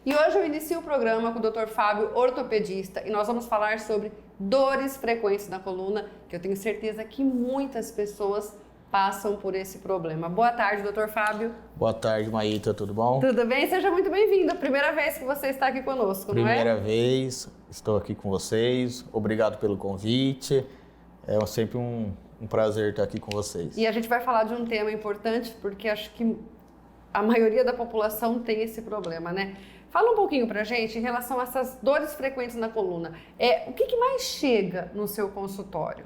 E hoje eu inicio o programa com o Dr. Fábio, ortopedista, e nós vamos falar sobre dores frequentes na coluna, que eu tenho certeza que muitas pessoas passam por esse problema. Boa tarde, Dr. Fábio. Boa tarde, Maíta, tudo bom? Tudo bem? Seja muito bem-vindo. Primeira vez que você está aqui conosco, não é? Primeira vez, estou aqui com vocês. Obrigado pelo convite. É sempre um prazer estar aqui com vocês. E a gente vai falar de um tema importante, porque acho que a maioria da população tem esse problema, né? Fala um pouquinho pra gente em relação a essas dores frequentes na coluna. O que mais chega no seu consultório?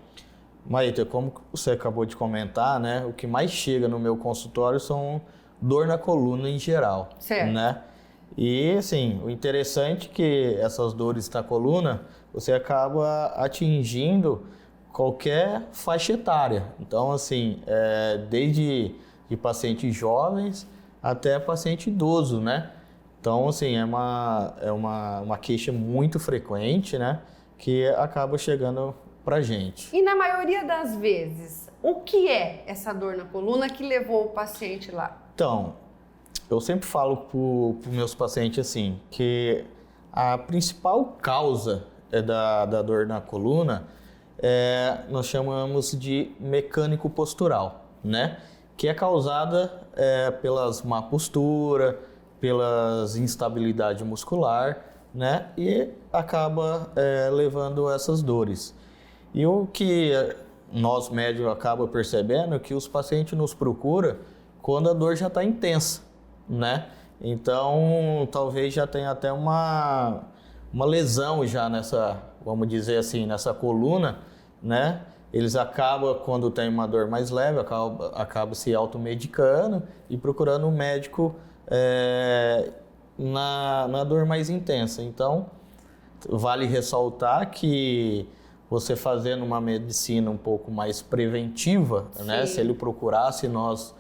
Maíta, como você acabou de comentar, né? O que mais chega no meu consultório são dor na coluna em geral, certo, né? E assim, o interessante é que essas dores na coluna, você acaba atingindo qualquer faixa etária. Então, assim, desde de pacientes jovens até paciente idoso, né? Então, assim, é uma queixa muito frequente, né? Que acaba chegando pra gente. E na maioria das vezes, o que é essa dor na coluna que levou o paciente lá? Então, eu sempre falo para os meus pacientes assim, que a principal causa da dor na coluna nós chamamos de mecânico postural, né? Que é causada pelas má postura, pelas instabilidade muscular, né? E acaba levando a essas dores. E o que nós médicos acaba percebendo é que os pacientes nos procuram quando a dor já está intensa, né? Então, talvez já tenha até uma lesão já nessa, vamos dizer assim, nessa coluna, né? Eles acabam, quando tem uma dor mais leve, acabam se automedicando e procurando um médico na dor mais intensa. Então, vale ressaltar que você fazendo uma medicina um pouco mais preventiva, né? Se ele procurasse nós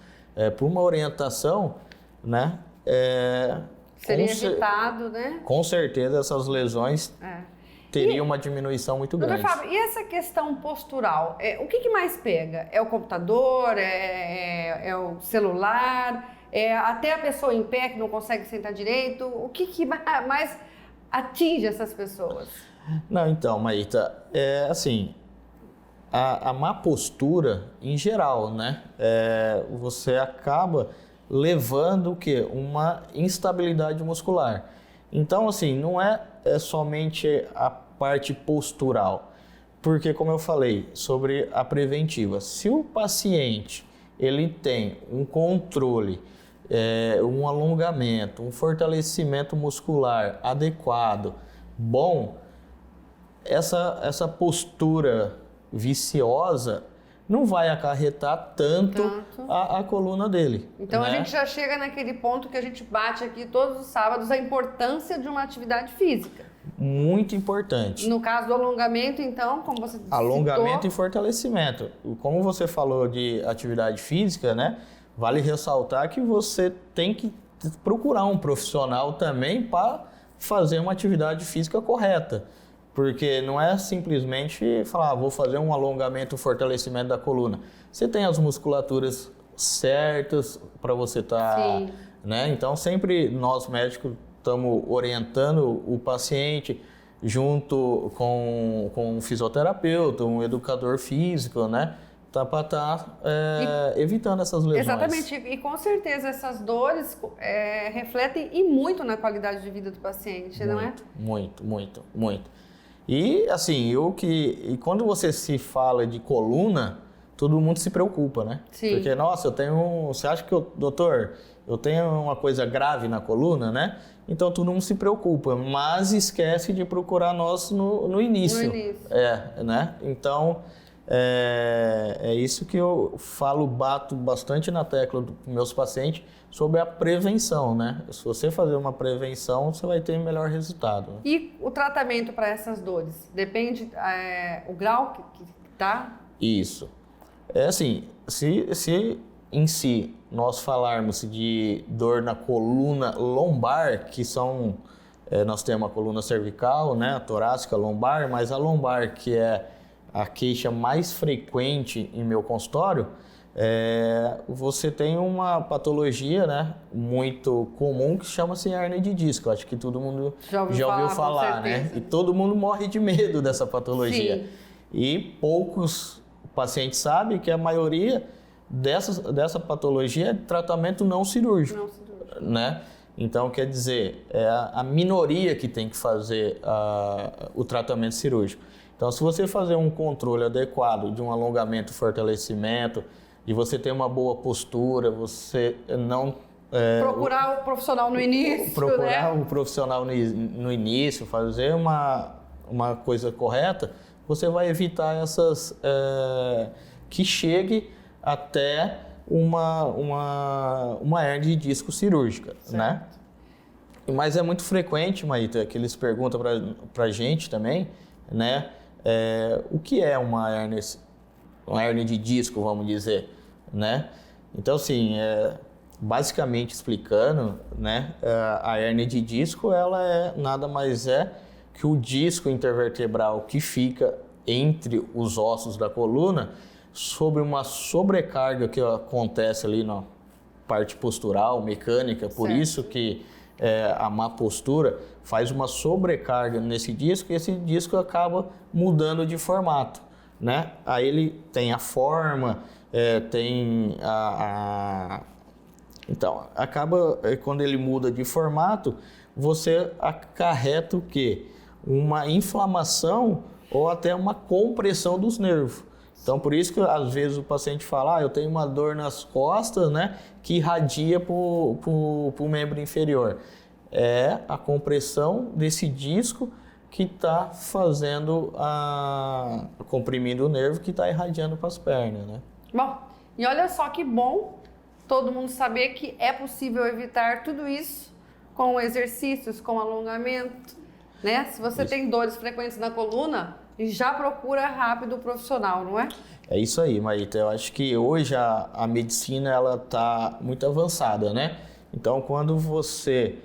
por uma orientação, né? Seria evitado, né? Com certeza essas lesões teria uma diminuição muito grande. Doutor Fábio, e essa questão postural, o que mais pega? É o computador, é o celular, até a pessoa em pé que não consegue sentar direito? O que mais atinge essas pessoas? Não, então, Maíta, assim, a má postura em geral, né? Você acaba levando o quê? Uma instabilidade muscular. Então, assim, não é somente a parte postural, porque, como eu falei, sobre a preventiva, se o paciente ele tem um controle, um alongamento, um fortalecimento muscular adequado, bom, essa postura viciosa não vai acarretar tanto. A coluna dele. Então, né? A gente já chega naquele ponto que a gente bate aqui todos os sábados, a importância de uma atividade física. Muito importante. No caso do alongamento, então, como você citou... Alongamento e fortalecimento. Como você falou de atividade física, né? Vale ressaltar que você tem que procurar um profissional também para fazer uma atividade física correta. Porque não é simplesmente falar, vou fazer um alongamento e fortalecimento da coluna. Você tem as musculaturas certas para você estar... né? Então, sempre nós médicos estamos orientando o paciente junto com um fisioterapeuta, um educador físico, né? Para estar evitando essas lesões. Exatamente, e com certeza essas dores refletem e muito na qualidade de vida do paciente, não é? Muito. E assim, quando você se fala de coluna, todo mundo se preocupa, né? Sim. Porque, nossa, você acha que doutor, eu tenho uma coisa grave na coluna, né? Então todo mundo se preocupa, mas esquece de procurar nós no início. No início. Né? Então, é isso que eu bato bastante na tecla dos meus pacientes sobre a prevenção, né? Se você fazer uma prevenção, você vai ter melhor resultado. Né? E o tratamento para essas dores? Depende o grau que tá? Isso. Assim, se em si nós falarmos de dor na coluna lombar, que são... nós temos a coluna cervical, né? A torácica, a lombar, mas a lombar, que é a queixa mais frequente em meu consultório, você tem uma patologia, né, muito comum que chama-se hérnia de disco. Acho que todo mundo já ouviu falar, né? E todo mundo morre de medo dessa patologia. Sim. E poucos pacientes sabem que a maioria dessa patologia é tratamento não cirúrgico, né? Então, quer dizer, é a minoria que tem que fazer o tratamento cirúrgico. Então, se você fazer um controle adequado de um alongamento e fortalecimento, e você tem uma boa postura, você não... procurar o profissional no início, procurar né? o profissional no início, fazer uma coisa correta, você vai evitar que chegue até uma hérnia de disco cirúrgica, né? Mas é muito frequente, Maíta, que eles perguntam pra gente também, né? O que é uma hérnia de disco, vamos dizer, né? Então, assim, basicamente explicando, né? A hérnia de disco, ela nada mais que o disco intervertebral que fica entre os ossos da coluna sobre uma sobrecarga que acontece ali na parte postural, mecânica, por isso que a má postura faz uma sobrecarga nesse disco e esse disco acaba mudando de formato, né? Aí ele tem a forma, tem Então, acaba, quando ele muda de formato, você acarreta o quê? Uma inflamação ou até uma compressão dos nervos. Então, por isso que às vezes o paciente fala, eu tenho uma dor nas costas, né, que irradia para o membro inferior. É a compressão desse disco que está fazendo comprimindo o nervo, que está irradiando para as pernas, né? Bom, e olha só que bom todo mundo saber que é possível evitar tudo isso com exercícios, com alongamento, né? Se você tem dores frequentes na coluna, já procura rápido o profissional, não é? É isso aí, Maíta. Eu acho que hoje a medicina ela está muito avançada, né? Então, quando você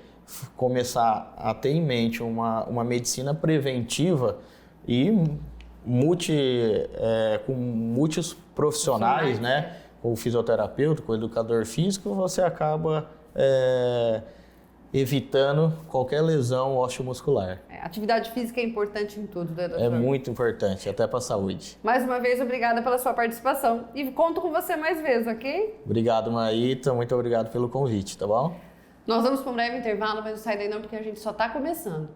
começar a ter em mente uma medicina preventiva e com muitos profissionais, né? Com o fisioterapeuta, com o educador físico, você acaba evitando qualquer lesão osteomuscular. Atividade física é importante em tudo, né, doutor? É muito importante, até para a saúde. Mais uma vez, obrigada pela sua participação e conto com você mais vezes, ok? Obrigado, Maíta. Muito obrigado pelo convite, tá bom? Nós vamos para um breve intervalo, mas não sai daí não, porque a gente só está começando.